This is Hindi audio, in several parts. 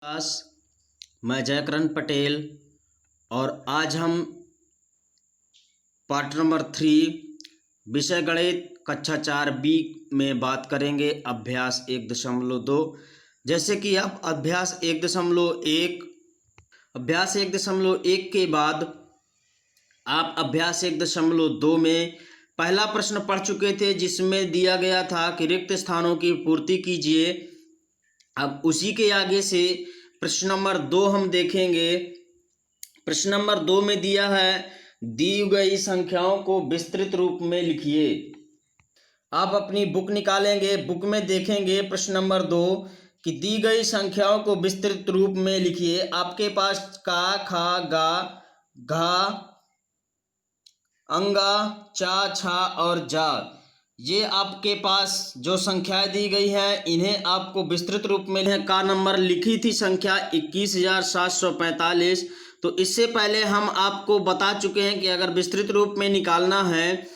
क्लास, मैं जयकरण पटेल और आज हम पार्ट नंबर 3 विषय गणित कक्षा 4B में बात करेंगे अभ्यास 1.2। जैसे कि आप अभ्यास 1.1 के बाद आप अभ्यास 1.2 में पहला प्रश्न पढ़ चुके थे, जिसमें दिया गया था कि रिक्त स्थानों की पूर्ति कीजिए। अब उसी के आगे से प्रश्न नंबर 2 हम देखेंगे। प्रश्न नंबर 2 में दिया है, दी गई संख्याओं को विस्तृत रूप में लिखिए। आप अपनी बुक निकालेंगे, बुक में देखेंगे प्रश्न नंबर 2 कि दी गई संख्याओं को विस्तृत रूप में लिखिए। आपके पास का, खा, गा, घा, अंगा, चा, छा और जा, ये आपके पास जो संख्याएं दी गई हैं, इन्हें आपको विस्तृत रूप में का नंबर लिखी थी संख्या 21,745। तो इससे पहले हम आपको बता चुके हैं कि अगर विस्तृत रूप में निकालना है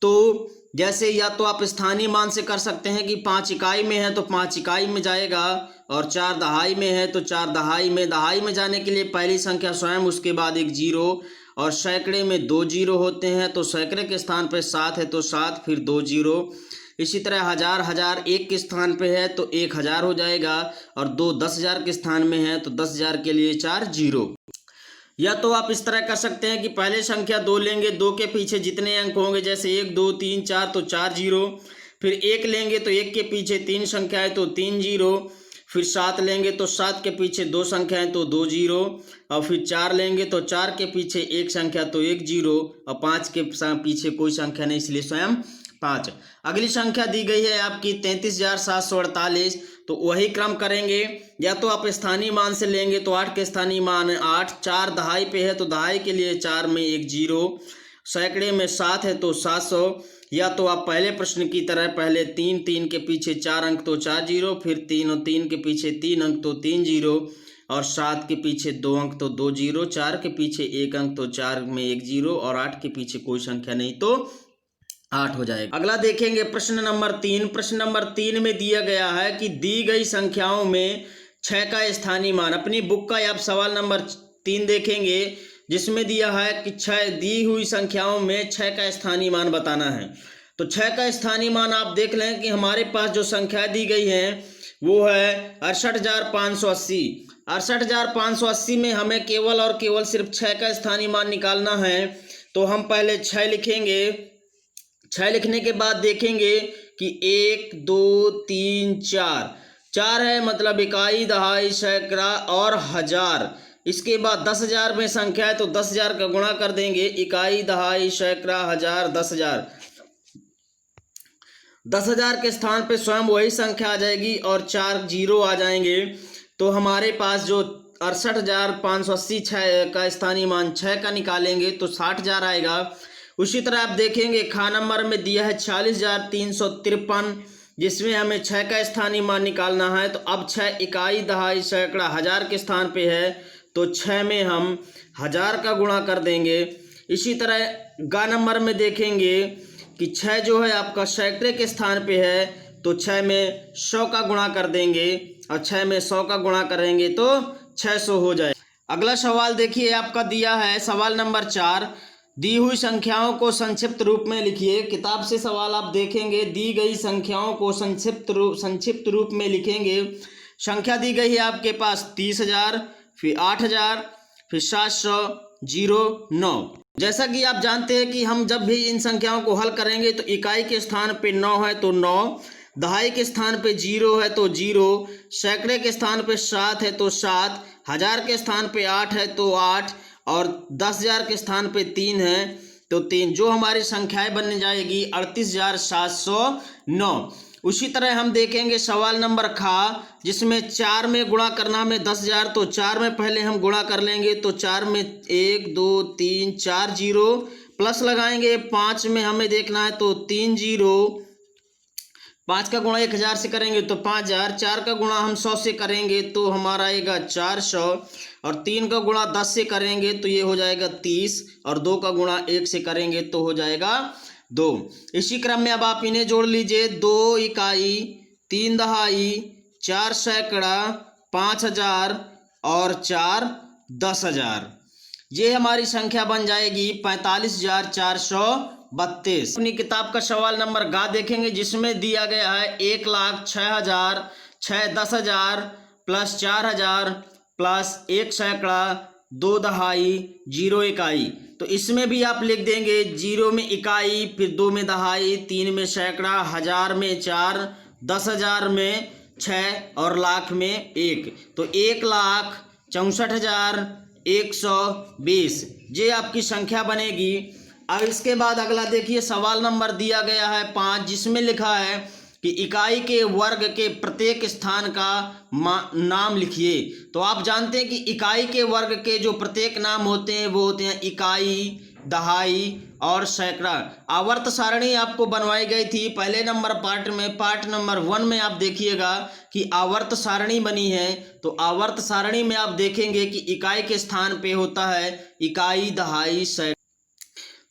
तो जैसे या तो आप स्थानीय मान से कर सकते हैं कि 5 इकाई में है तो 5 इकाई में जाएगा, और 4 दहाई में है तो 4 दहाई में। दहाई में जाने के लिए पहली संख्या स्वयं, उसके बाद एक जीरो, और सैकड़े में 2 जीरो होते हैं तो सैकड़े के स्थान पे 7 है तो 7, फिर 2 जीरो। इसी तरह हजार एक के स्थान पे है तो 1000 हो जाएगा, और 10,000 के स्थान में है तो 10,000 के लिए 4 जीरो। या तो आप इस तरह कर सकते हैं कि पहले संख्या 2 लेंगे, 2 के पीछे जितने अंक होंगे, जैसे 1 2 3 4 तो 4 जीरो। फिर 1 लेंगे तो 1 के पीछे 3 संख्याएं तो 3 जीरो। फिर 7 लेंगे तो 7 के पीछे 2 संख्याएं तो 2 जीरो। और फिर 4 लेंगे तो 4 के पीछे 1 संख्या तो 1 जीरो, और 5 के पीछे कोई संख्या नहीं, इसलिए स्वयं 5। अगली संख्या दी गई है आपकी 33,748, तो वही क्रम करेंगे। या तो आप स्थानीय मान से लेंगे तो 8 के स्थानीय मान 8, 4 दहाई पे है तो दहाई के लिए 4 में 1 जीरो, सैकड़े में 7 है तो 700। या तो आप पहले प्रश्न की तरह पहले 3 के पीछे 4 अंक तो 4 जीरो, फिर 3 के पीछे 3 अंक तो 3 जीरो, और 7 के पीछे 2 अंक तो 2 जीरो, 4 के पीछे 1 अंक तो 4 में 1 जीरो, और 8 के पीछे कोई संख्या नहीं तो 8 हो जाएगा। अगला देखेंगे प्रश्न नंबर 3। प्रश्न नंबर 3 में दिया गया है कि दी गई संख्याओं में 6 का स्थानीय मान। अपनी बुक का आप सवाल नंबर 3 देखेंगे, जिसमें दिया है कि 6 दी हुई संख्याओं में 6 का स्थानीय मान बताना है। तो 6 का स्थानीय मान आप देख लें कि हमारे पास जो संख्या दी गई है वो है 68,580। 68,580 में हमें केवल और केवल सिर्फ 6 का स्थानीय मान निकालना है। तो हम पहले 6 लिखेंगे। 6 लिखने के बाद देखेंगे कि 1 2 3 4 4 है, मतलब इकाई, दहाई, सैकड़ा और हजार। इसके बाद 10,000 में संख्या है तो 10,000 का गुणा कर देंगे, इकाई, दहाई, सैकड़ा, हजार, 10,000। 10,000 के स्थान पे स्वयं वही संख्या आ जाएगी और 4 जीरो आ जाएंगे। तो हमारे पास जो 68,580 का स्थानीय मान 6 का निकालेंगे तो 60,000 आएगा। उसी तरह आप देखेंगे खा नंबर में दिया है 40,353, जिसमें हमें 6 का स्थानीय मान निकालना है। तो अब 6 इकाई, दहाई, सैकड़ा, हजार के स्थान पे है तो 6 में हम 1000 का गुणा कर देंगे। इसी तरह गा नंबर में देखेंगे कि 6 जो है आपका सैकड़े के स्थान पे है तो 6 में 100 का गुणा कर देंगे, और 6 में 100 का गुणा करेंगे तो 600 हो जाए। अगला सवाल देखिए, आपका दिया है सवाल नंबर 4, दी हुई संख्याओं को संक्षिप्त रूप में लिखिए। किताब से सवाल आप देखेंगे, दी गई संख्याओं को संक्षिप्त रूप में लिखेंगे। संख्या दी गई है आपके पास 30,000, फिर 8,000, फिर 700, 0, 9। जैसा कि आप जानते हैं कि हम जब भी इन संख्याओं को हल करेंगे तो इकाई के स्थान पे 9 है तो 9, दहाई के स्थान पे 0 है तो 0, सैकड़े के स्थान पे 7 है तो 7, हजार के स्थान पे 8 है तो 8, और 10,000 के स्थान पे 3 है तो 3। जो हमारी संख्याएं बन जाएगी 38,709। उसी तरह हम देखेंगे सवाल नंबर खा, जिसमें 4 में गुणा करना हमें 10,000, तो 4 में पहले हम गुणा कर लेंगे तो 4 में 1 2 3 4 जीरो, प्लस लगाएंगे। 5 में हमें देखना है तो 3 जीरो, 5 का गुणा 1000 से करेंगे तो 5,000, 4 का गुणा हम 100 से करेंगे तो हमारा आएगा 400, और 3 का गुणा 10 से करेंगे तो ये हो जाएगा 30, और 2 का गुणा 1 से करेंगे तो हो जाएगा 2। इसी क्रम में अब आप इन्हें जोड़ लीजिए, 2 इकाई, 3 दहाई, 4 सैकड़ा, 5,000 और 4 10,000। ये हमारी संख्या बन जाएगी 45,432। अपनी किताब का सवाल नंबर गा देखेंगे, जिसमें दिया गया है 1,06,000 6 10,000 प्लस 4,000 प्लस 1 सैकड़ा 2 दहाई 0 इकाई। तो इसमें भी आप लिख देंगे 0 में इकाई, फिर 2 में दहाई, 3 में सैकड़ा, 1000 में 4, 10,000 में 6 और लाख में 1। तो 1,64,120 ये आपकी संख्या बनेगी। अब इसके बाद अगला देखिए, सवाल नंबर दिया गया है 5, जिसमें लिखा है कि इकाई के वर्ग के प्रत्येक स्थान का नाम लिखिए। तो आप जानते हैं कि इकाई के वर्ग के जो प्रत्येक नाम होते हैं वो होते हैं इकाई, दहाई और सैकड़ा। आवर्त सारणी आपको बनवाई गई थी पहले नंबर पार्ट में। पार्ट नंबर 1 में आप देखिएगा कि आवर्त सारणी बनी है। तो आवर्त सारणी में आप देखेंगे कि इकाई के स्थान पे होता है इकाई, दहाई, सैकड़ा।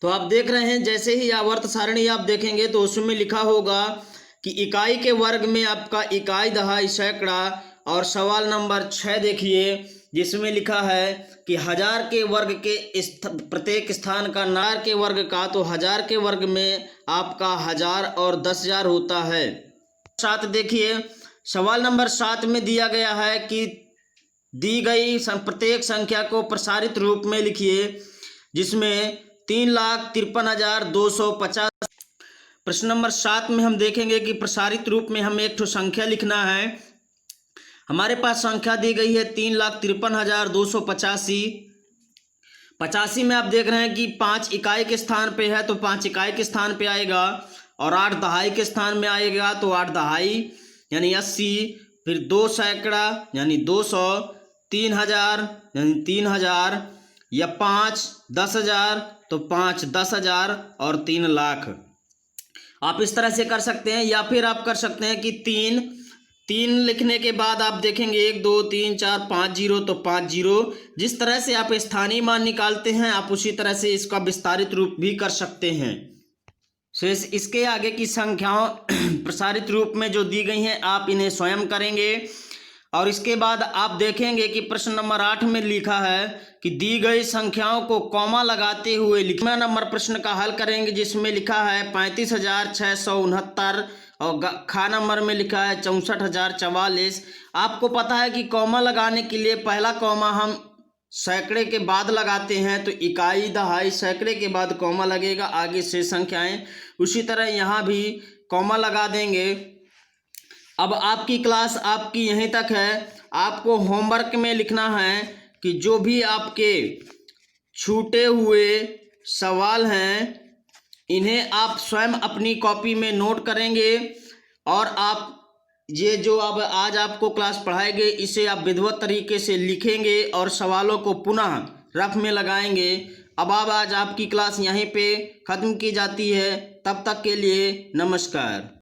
तो आप देख रहे हैं, जैसे ही आवर्त सारणी आप देखेंगे तो उसमें लिखा होगा कि इकाई के वर्ग में आपका इकाई, दहाई, सैकड़ा। और सवाल नंबर 6 देखिए, जिसमें लिखा है कि 1000 के वर्ग के प्रत्येक स्थान का नाम के वर्ग का, तो 1000 के वर्ग में आपका 1000 और 10,000 होता है। 7 देखिए, सवाल नंबर 7 में दिया गया है कि दी गई प्रत्येक संख्या को प्रसारित रूप में लिखिए, जिसमें 3,53,250। प्रश्न नंबर 7 में हम देखेंगे कि प्रसारित रूप में हमें एक ठो संख्या लिखना है। हमारे पास संख्या दी गई है 3,53,285। 85 में आप देख रहे हैं कि 5 इकाई के स्थान पे है, तो 5 इकाई के स्थान पे आएगा। और 8 दहाई के स्थान में आएगा, तो 8 दहाई यानी 80, फिर 2 सैकड़ा यानी 200, 3,000 यानी 3,000, या 5 10,000 तो 5 10,000 और 3 लाख। आप इस तरह से कर सकते हैं, या फिर आप कर सकते हैं कि 3 लिखने के बाद आप देखेंगे 1 2 3 4 5 0, तो 5 0। जिस तरह से आप स्थानीय मान निकालते हैं, आप उसी तरह से इसका विस्तारित रूप भी कर सकते हैं। सो इसके आगे की संख्याओं प्रसारित रूप में जो दी गई हैं, आप इन्हें स्वयं करेंगे। और इसके बाद आप देखेंगे कि प्रश्न नंबर 8 में लिखा है कि दी गई संख्याओं को कॉमा लगाते हुए लिखना। नंबर प्रश्न का हल करेंगे, जिसमें लिखा है 35,669 और खा नंबर में लिखा है 64,044। आपको पता है कि कॉमा लगाने के लिए पहला कॉमा हम सैकड़े के बाद लगाते हैं, तो इकाई, दहाई, सैकड़े के बाद कॉमा लगेगा, आगे से संख्याएं। उसी तरह यहाँ भी कॉमा लगा देंगे। अब आपकी क्लास आपकी यहीं तक है। आपको होमवर्क में लिखना है कि जो भी आपके छूटे हुए सवाल हैं, इन्हें आप स्वयं अपनी कॉपी में नोट करेंगे। और आप ये जो अब आज आपको क्लास पढ़ाएंगे, इसे आप विधिवत तरीके से लिखेंगे और सवालों को पुनः रफ में लगाएंगे। अब आज आपकी क्लास यहीं पे ख़त्म की जाती है। तब तक के लिए नमस्कार।